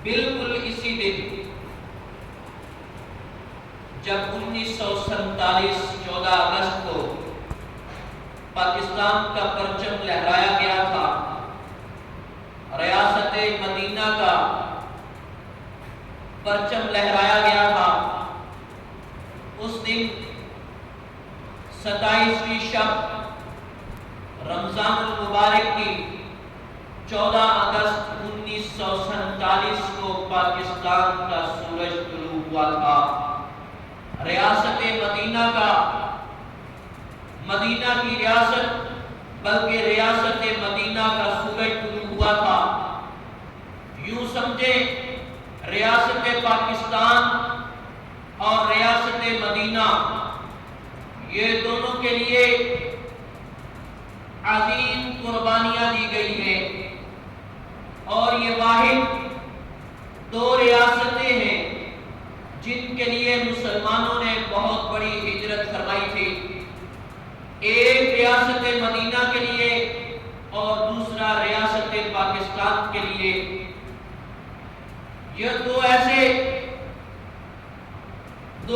بالکل اسی دن جب 1947 14 اگست کو پاکستان کا پرچم لہرایا گیا تھا، ریاست مدینہ کا پرچم لہرایا گیا تھا، اس دن 27ویں شب رمضان المبارک کی 14 اگست 1947 کو پاکستان کا سورج طلوع ہوا تھا۔ ریاست مدینہ کا، مدینہ کی ریاست بلکہ ریاست مدینہ کا سورج طلوع ہوا تھا۔ یوں سمجھے ریاست پاکستان اور ریاست مدینہ یہ دونوں کے لیے عظیم قربانیاں دی گئی ہیں، اور یہ واحد 2 ریاستیں ہیں جن کے لیے مسلمانوں نے بہت بڑی ہجرت فرمائی تھی، ایک ریاست مدینہ کے لیے اور دوسرا ریاست پاکستان کے لیے۔ یہ دو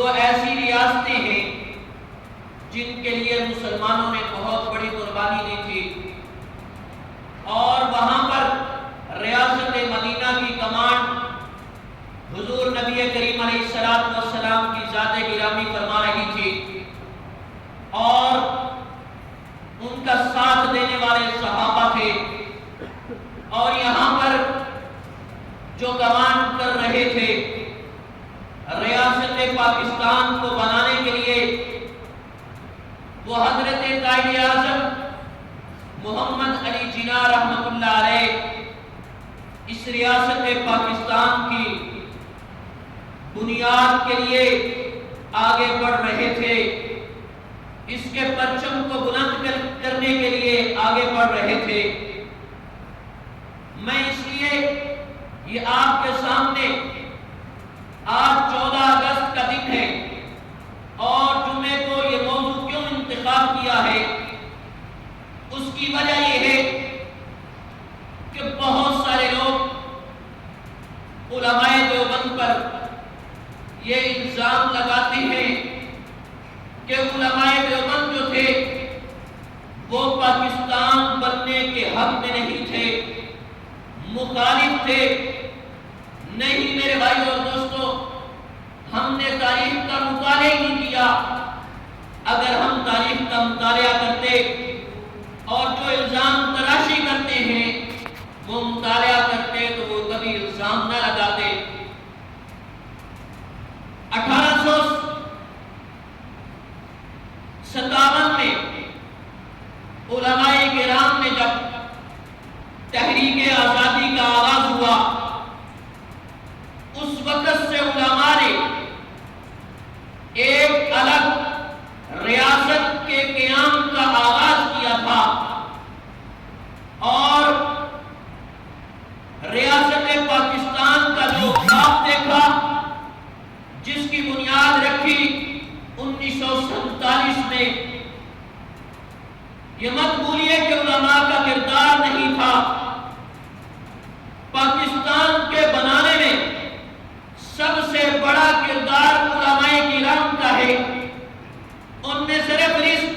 ایسی ریاستیں ہیں جن کے لیے مسلمانوں نے بہت بڑی قربانی دی تھی، اور وہاں پر ریاست مدینہ کی کمانڈ حضور نبی کریم علیہ السلام کی ذات گرامی فرما رہی تھی، اور ان کا ساتھ دینے والے صحابہ تھے، اور یہاں پر جو کمانڈ کر رہے تھے ریاست پاکستان کو بنانے کے لیے وہ حضرت قائد اعظم محمد علی جناح رحمۃ اللہ علیہ اس ریاست پاکستان کی بنیاد کے لیے آگے بڑھ رہے تھے، اس کے پرچم کو بلند کرنے کے لیے آگے بڑھ رہے تھے۔ میں اس لیے یہ آپ کے سامنے آج 14 اگست کا دن ہے اور جمعے کو یہ موضوع کیوں انتخاب کیا ہے، اس کی وجہ یہ ہے کہ بہت سارے لوگ علماء دیوبند پر یہ الزام لگاتے ہیں کہ علماء دیوبند جو تھے وہ پاکستان بننے کے حق میں نہیں تھے، مخالف تھے۔ نہیں میرے بھائی اور دوستو، ہم نے تاریخ کا مطالعہ ہی نہیں کیا۔ اگر ہم تاریخ کا مطالعہ کرتے اور جو الزام تراشی کرتے ہیں وہ مطالعہ کرتے تو وہ کبھی الزام نہ لگاتے۔ 1857 میں علماء کرام نے جب تحریک آزادی کا آغاز ہوا، اس وقت سے علماء نے ایک الگ ریاست کے قیام کا آغاز کیا تھا، اور ریاست پاکستان کا جو خواب دیکھا، جس کی بنیاد رکھی 1947 میں، یہ مت بھولیے کہ علماء کا کردار نہیں تھا۔ پاکستان کے بنانے میں سب سے بڑا کردار علماء کرام کا ہے۔ ان میں سرفہرست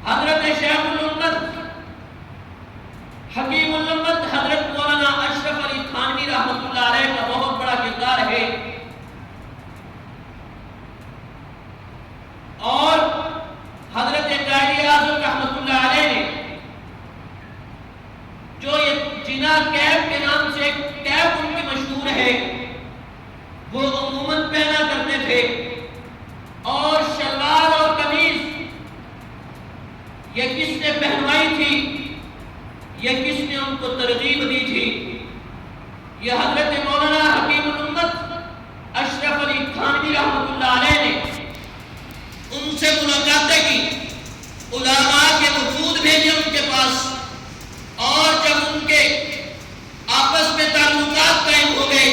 حضرت شیخ الامت حکیم الامت حضرت مولانا اشرف علی تھانوی رحمۃ اللہ علیہ کا بہت بڑا کردار ہے، اور حضرت قائد اعظم رحمۃ اللہ علیہ نے جو یہ جناح کیپ کے نام سے ایک کیپ ان کی مشہور ہے، وہ عموماً پہنا کرتے تھے، اور شلوار اور قمیض یہ کس نے پہنوائی تھی، یہ کس نے ان کو ترغیب دی تھی؟ یہ حضرت مولانا حکیم الامت اشرف علی تھانوی رحمۃ اللہ علیہ نے ان سے ملاقاتیں کی، علماء کے وفود بھیجے ان کے پاس، اور جب ان کے آپس میں تعلقات قائم ہو گئے،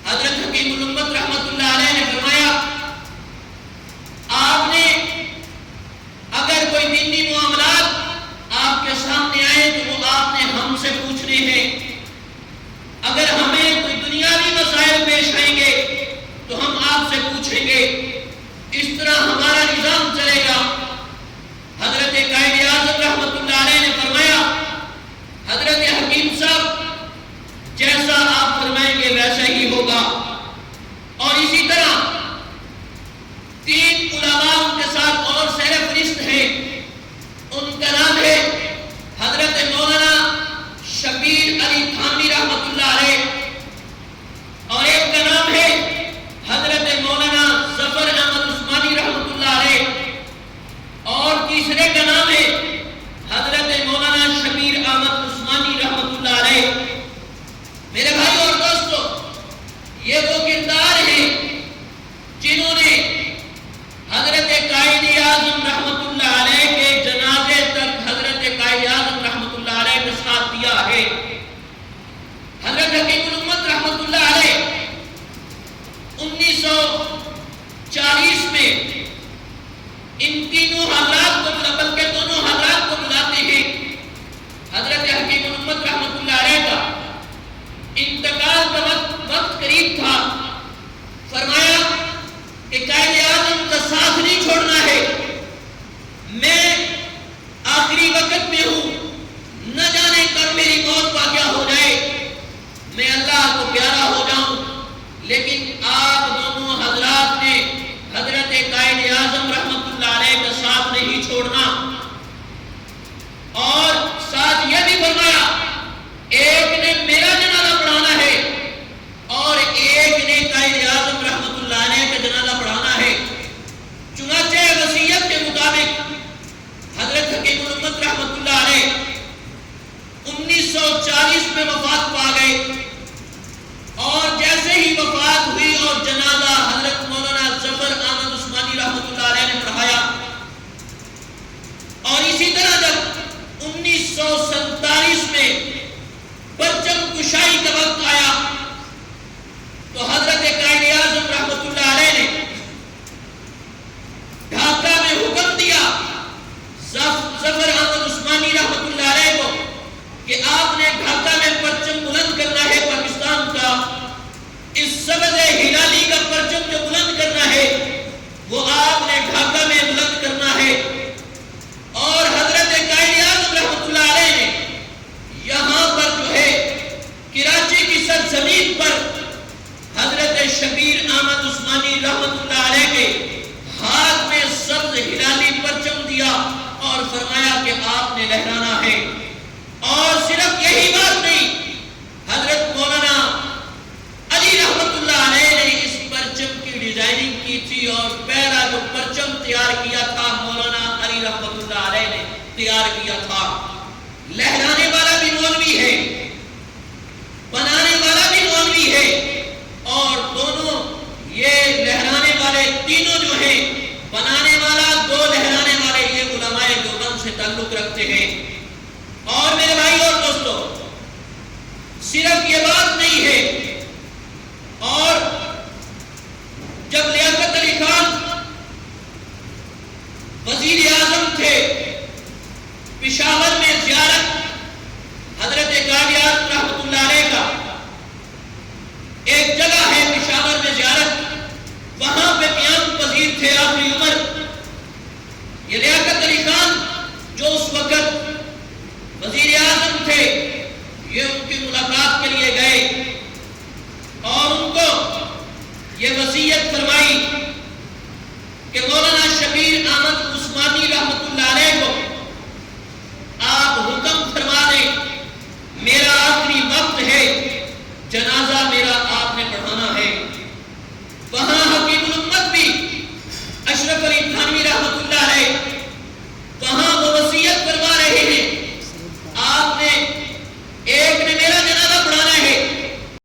حضرت حکیم الامت رحمۃ اللہ علیہ نے فرمایا، آپ نے اگر کوئی دینی معاملات آپ کے سامنے آئے تو وہ آپ نے ہم سے پوچھنے ہیں، پوچھیں گے، اس طرح ہمارا نظام چلے گا۔ حضرت قائد اعظم رحمت اللہ علیہ نے فرمایا، حضرت حکیم صاحب جیسا آپ فرمائیں گے ویسا ہی ہوگا۔ اور اسی طرح 3 علماء ان کے ساتھ اور سیر فرست ہیں، ان کا نام ہے حضرت مولانا شبیر علی تھانوی رحمت اللہ علیہ، اور ایک کا نام ہے حضرت مولانا ظفر احمد عثمانی رحمت اللہ علیہ، اور تیسرے کا نام ہے حضرت مولانا شبیر احمد عثمانی رحمت اللہ علیہ۔ میرے بھائی اور دوستو، یہ وہ کردار ہیں جنہوں نے حضرت قائد اعظم رحمت اللہ علیہ کے جنازے تک حضرت قائد اعظم رحمت اللہ علیہ کا ساتھ دیا ہے۔ حضرت حکیم الامت رحمت اللہ علیہ 1940 میں ان تینوں حضرات کو، بلکہ دونوں حضرات کو بلاتے ہیں۔ حضرت حکیم الامت رحمت اللہ علیہ کا انتقال کا وقت قریب تھا، فرمایا کہ قائد اعظم کا ساتھ نہیں چھوڑنا ہے، میں آخری وقت میں ہوں، نہ جانے کب میری موت واقع ہو جائے، میں اللہ کو پیارا ہو جاؤں، لیکن آپ دونوں حضرات نے حضرت قائد اعظم رحمت اللہ علیہ کا ساتھ نہیں چھوڑنا۔ اور ساتھ یہ بھی فرمایا، ایک نے میرا جنازہ پڑھانا ہے اور ایک نے قائد اعظم رحمت اللہ علیہ کا جنازہ پڑھانا ہے۔ چنانچہ وصیت کے مطابق حضرت حکیم الامت رحمت اللہ علیہ 1940 میں وفات پا گئے، اور جیسے ہی وفات ہوئی اور جنازہ حضرت مولانا ظفر احمد عثمانی رحمت اللہ علیہ نے پڑھایا، اور اسی طرح جب 1947 میں پرچم کشائی کا وقت آیا تو حضرت قائد اعظم رحمت اللہ علیہ نے ڈھاکہ میں حکم دیا ظفر احمد عثمانی رحمت اللہ علیہ کو کہ آپ نے ڈھاکہ میں پرچم بلند کرنا ہے پاکستان کا، اس سبز ہلالی کا پرچم جو بلند کرنا ہے وہ آپ نے ڈھاکہ میں بلند کرنا ہے۔ اور حضرت قائد اعظم رحمت اللہ علیہ نے یہاں پر جو ہے کراچی کی سرزمین پر حضرت شبیر احمد عثمانی رحمت اللہ علیہ کے ہاتھ میں سبز ہلالی پرچم دیا اور فرمایا کہ آپ نے لہرانا ہے۔ اور صرف یہی بات نہیں، حضرت مولانا علی رحمت اللہ علیہ نے اس پرچم کی ڈیزائننگ کی تھی، اور پہلا جو پرچم تیار کیا تھا مولانا علی رحمت اللہ علیہ نے تیار کیا تھا۔ لہرانے والا بھی مولوی ہے، بنانے والا بھی مولوی ہے، اور دونوں یہ لہرانے والے تینوں جو ہیں، بنانے والا 2 لہرانے والے، یہ علماء دیوبند سے تعلق رکھتے ہیں۔ اور میرے بھائی اور دوستو، صرف یہ بات نہیں ہے، اور جب لیاقت علی خان وزیر اعظم تھے، پشاور میں زیارت حضرت قائد اعظم رحمت اللہ علیہ کا ایک جگہ ہے پشاور میں زیارت، وہاں پہ قیام پذیر تھے آخری عمر۔ یہ لیاقت علی خان جو اس وقت وزیر اعظم تھے، یہ ان کی ملاقات کے لیے گئے اور ان کو یہ وصیت فرمائی کہ مولانا شبیر احمد عثمانی رحمت اللہ علیہ کو